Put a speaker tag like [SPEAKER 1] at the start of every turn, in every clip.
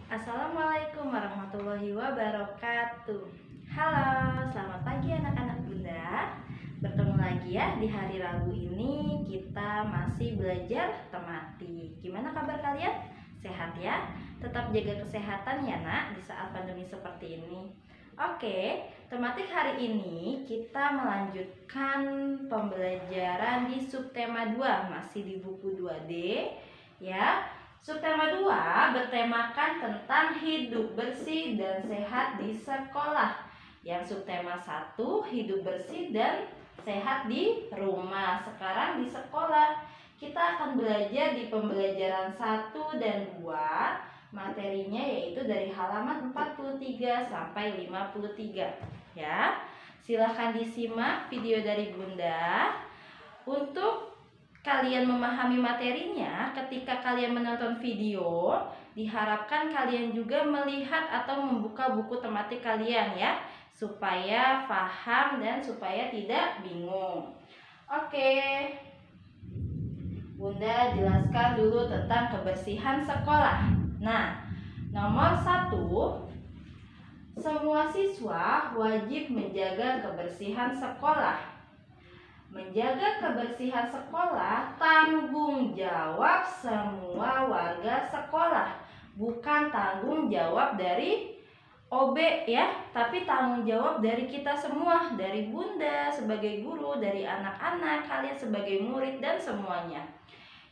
[SPEAKER 1] Assalamualaikum warahmatullahi wabarakatuh. Halo, selamat pagi anak-anak Bunda. Bertemu lagi ya di hari Rabu ini. Kita masih belajar tematik. Gimana kabar kalian? Sehat ya? Tetap jaga kesehatan ya nak di saat pandemi seperti ini. Oke, tematik hari ini kita melanjutkan pembelajaran di subtema 2, masih di buku 2D ya. Subtema 2 bertemakan tentang hidup bersih dan sehat di sekolah. Yang subtema 1 hidup bersih dan sehat di rumah. Sekarang di sekolah kita akan belajar di pembelajaran 1 dan 2. Materinya yaitu dari halaman 43 sampai 53 ya. Silahkan disimak video dari Bunda. Untuk kalian memahami materinya, ketika kalian menonton video, diharapkan kalian juga melihat atau membuka buku tematik kalian ya, supaya paham dan supaya tidak bingung. Oke, Bunda jelaskan dulu tentang kebersihan sekolah. Nah, nomor 1, semua siswa wajib menjaga kebersihan sekolah. Menjaga kebersihan sekolah tanggung jawab semua warga sekolah, bukan tanggung jawab dari OB ya, tapi tanggung jawab dari kita semua, dari Bunda sebagai guru, dari anak-anak, kalian sebagai murid dan semuanya.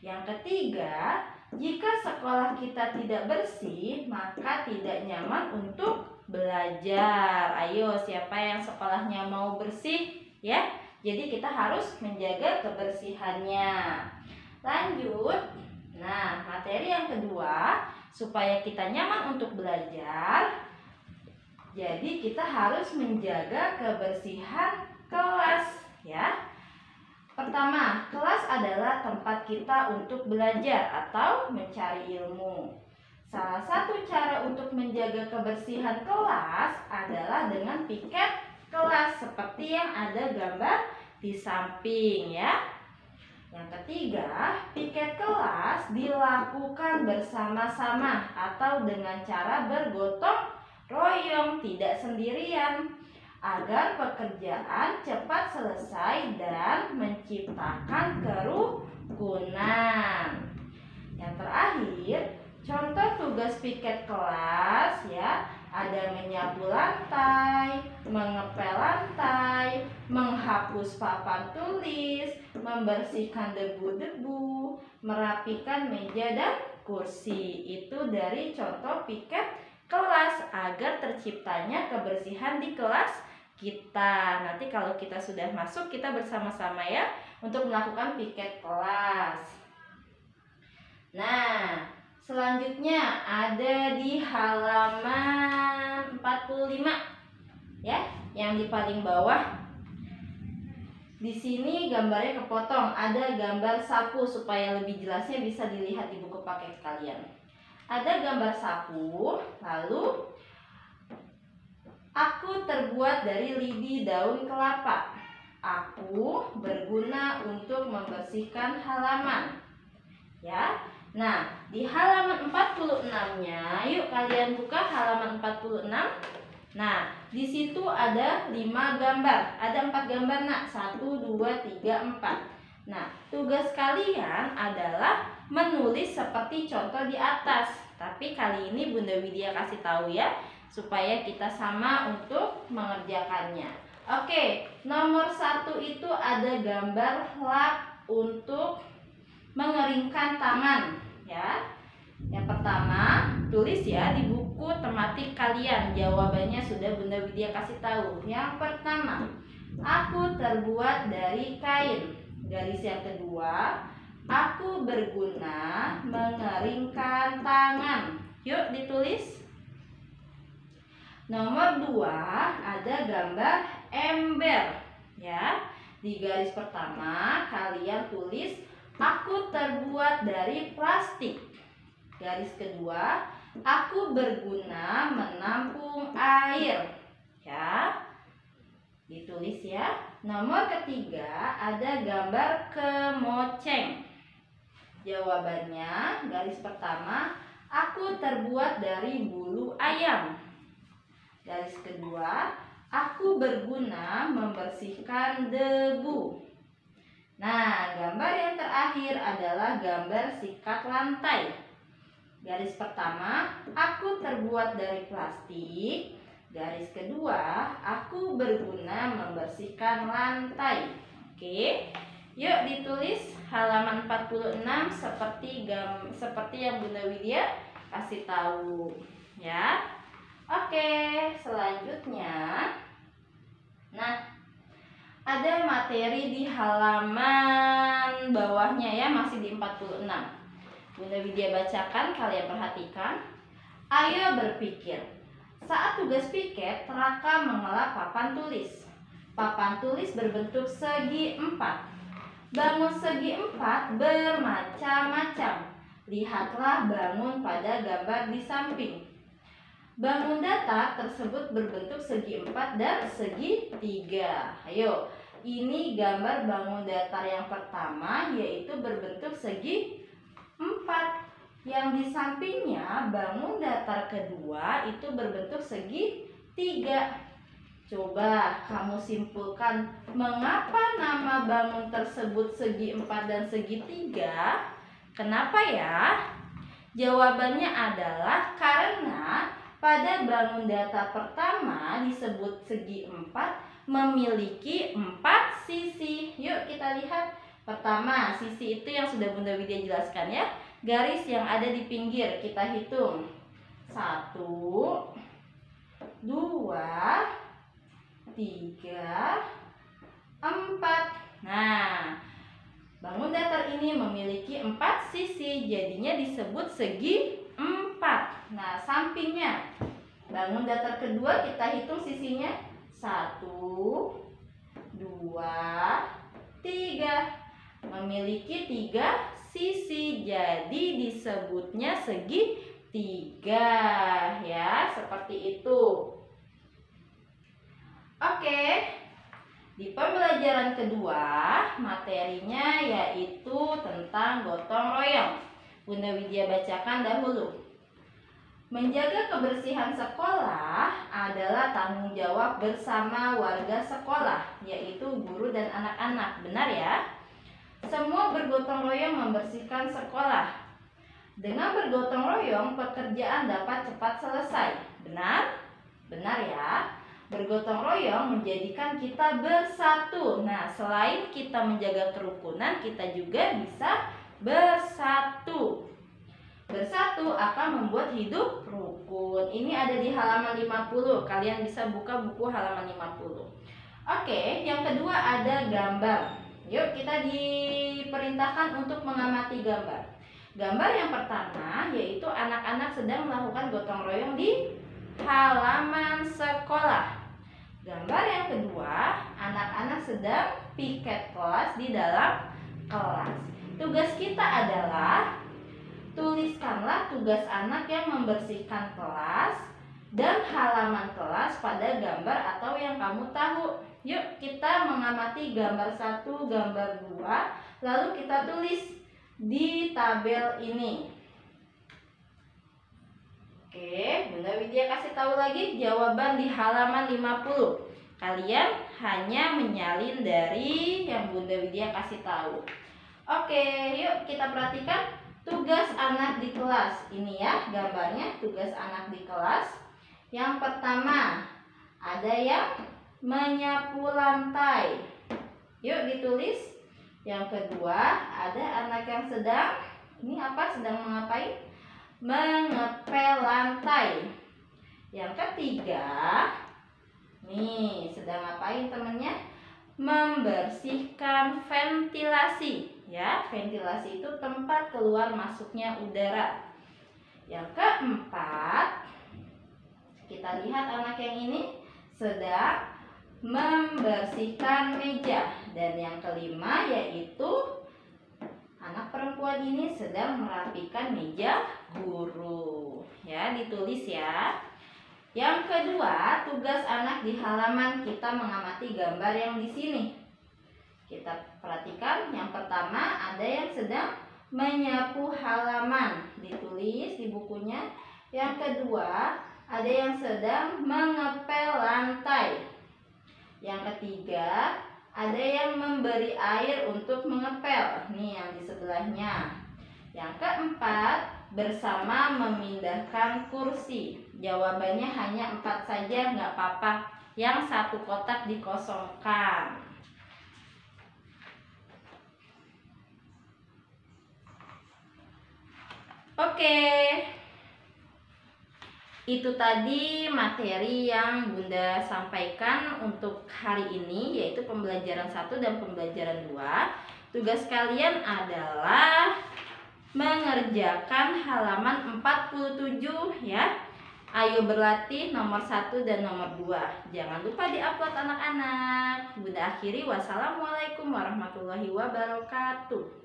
[SPEAKER 1] Yang ketiga, jika sekolah kita tidak bersih, maka tidak nyaman untuk belajar. Ayo, siapa yang sekolahnya mau bersih ya? Jadi kita harus menjaga kebersihannya. Lanjut. Nah, materi yang kedua, supaya kita nyaman untuk belajar, jadi kita harus menjaga kebersihan kelas ya. Pertama, kelas adalah tempat kita untuk belajar atau mencari ilmu. Salah satu cara untuk menjaga kebersihan kelas adalah dengan piket kelas seperti yang ada gambar di samping ya. Yang ketiga, piket kelas dilakukan bersama-sama atau dengan cara bergotong royong, tidak sendirian, agar pekerjaan cepat selesai dan menciptakan kerukunan. Yang terakhir, contoh tugas piket kelas ya, ada menyapu lantai, mengepel lantai, menghapus papan tulis, membersihkan debu-debu, merapikan meja dan kursi. Itu dari contoh piket kelas agar terciptanya kebersihan di kelas kita. Nanti kalau kita sudah masuk, kita bersama-sama ya untuk melakukan piket kelas. Nah, selanjutnya ada di halaman 45 ya, yang di paling bawah. Di sini gambarnya kepotong, ada gambar sapu supaya lebih jelasnya bisa dilihat di buku paket kalian. Ada gambar sapu, lalu aku terbuat dari lidi daun kelapa. Aku berguna untuk membersihkan halaman. Ya. Nah, di halaman 46-nya, yuk kalian buka halaman 46. Nah, di situ ada 5 gambar. Ada 4 gambar, nak. 1, 2, 3, 4. Nah, tugas kalian adalah menulis seperti contoh di atas. Tapi kali ini Bunda Widya kasih tahu ya, supaya kita sama untuk mengerjakannya. Oke, nomor 1 itu ada gambar lap untuk mengeringkan tangan ya. Yang pertama, tulis ya di buku tematik kalian. Jawabannya sudah Bunda Widya kasih tahu. Yang pertama, aku terbuat dari kain. Garis yang kedua, aku berguna mengeringkan tangan. Yuk ditulis. Nomor 2, ada gambar ember ya. Di garis pertama kalian tulis aku terbuat dari plastik. Garis kedua, aku berguna menampung air. Ya. Ditulis ya. Nomor ketiga, ada gambar kemoceng. Jawabannya, garis pertama, aku terbuat dari bulu ayam. Garis kedua, aku berguna membersihkan debu. Nah, gambar yang terakhir adalah gambar sikat lantai. Garis pertama, aku terbuat dari plastik. Garis kedua, aku berguna membersihkan lantai. Oke, yuk ditulis halaman 46 seperti yang Bunda Widya kasih tahu ya. Oke, selanjutnya, nah, ada materi di halaman bawahnya ya, masih di 46. Bunda Widya bacakan, kalian perhatikan. Ayo berpikir. Saat tugas piket, Raka mengelap papan tulis. Papan tulis berbentuk segi 4. Bangun segi 4 bermacam-macam. Lihatlah bangun pada gambar di samping. Bangun datar tersebut berbentuk segi 4 dan segi 3. Ayo, ini gambar bangun datar yang pertama, yaitu berbentuk segi 4. Yang di sampingnya bangun datar kedua itu berbentuk segi 3. Coba kamu simpulkan mengapa nama bangun tersebut segi 4 dan segi 3? Kenapa ya? Jawabannya adalah karena pada bangun datar pertama disebut segi 4 memiliki 4 sisi. Yuk kita lihat. Pertama, sisi itu yang sudah Bunda Widya jelaskan ya. Garis yang ada di pinggir kita hitung. 1, 2, 3, 4. Nah, bangun datar ini memiliki 4 sisi, jadinya disebut segi 4. Nah, sampingnya bangun datar kedua kita hitung sisinya. 1, 2, 3. Memiliki 3 sisi, jadi disebutnya segi 3 ya, seperti itu. Oke, di pembelajaran kedua materinya yaitu tentang gotong royong. Bunda Widya bacakan dahulu. Menjaga kebersihan sekolah adalah tanggung jawab bersama warga sekolah, yaitu guru dan anak-anak. Benar ya? Semua bergotong royong membersihkan sekolah. Dengan bergotong royong, pekerjaan dapat cepat selesai. Benar? Benar ya? Bergotong royong menjadikan kita bersatu. Nah, selain kita menjaga kerukunan, kita juga bisa bersatu. Bersatu akan membuat hidup rukun. Ini ada di halaman 50. Kalian bisa buka buku halaman 50. Oke, yang kedua ada gambar. Yuk kita diperintahkan untuk mengamati gambar. Gambar yang pertama yaitu anak-anak sedang melakukan gotong royong di halaman sekolah. Gambar yang kedua, anak-anak sedang piket kelas di dalam kelas. Tugas kita adalah tuliskanlah tugas anak yang membersihkan kelas dan halaman kelas pada gambar atau yang kamu tahu. Yuk kita mengamati gambar 1, gambar 2, lalu kita tulis di tabel ini. Oke, Bunda Widya kasih tahu lagi jawaban di halaman 50. Kalian hanya menyalin dari yang Bunda Widya kasih tahu. Oke, yuk kita perhatikan tugas anak di kelas. Ini ya gambarnya, tugas anak di kelas. Yang pertama, ada yang menyapu lantai. Yuk ditulis. Yang kedua, ada anak yang sedang, ini apa? Sedang mengapain? Mengepel lantai. Yang ketiga, nih sedang ngapain temennya? Membersihkan ventilasi. Ya, ventilasi itu tempat keluar masuknya udara. Yang keempat, kita lihat anak yang ini sedang membersihkan meja. Dan yang kelima yaitu anak perempuan ini sedang merapikan meja guru. Ya, ditulis ya. Yang kedua, tugas anak di halaman kita mengamati gambar yang di sini. Kita perhatikan yang pertama ada yang sedang menyapu halaman, ditulis di bukunya. Yang kedua, ada yang sedang mengepel lantai. Yang ketiga, ada yang memberi air untuk mengepel. Nih yang di sebelahnya. Yang keempat, bersama memindahkan kursi. Jawabannya hanya 4 saja, nggak apa-apa. Yang satu kotak dikosongkan. Oke. Itu tadi materi yang Bunda sampaikan untuk hari ini, yaitu pembelajaran 1 dan pembelajaran 2. Tugas kalian adalah mengerjakan halaman 47 ya. Ayo berlatih nomor 1 dan nomor 2. Jangan lupa diupload anak-anak. Bunda akhiri, wassalamualaikum warahmatullahi wabarakatuh.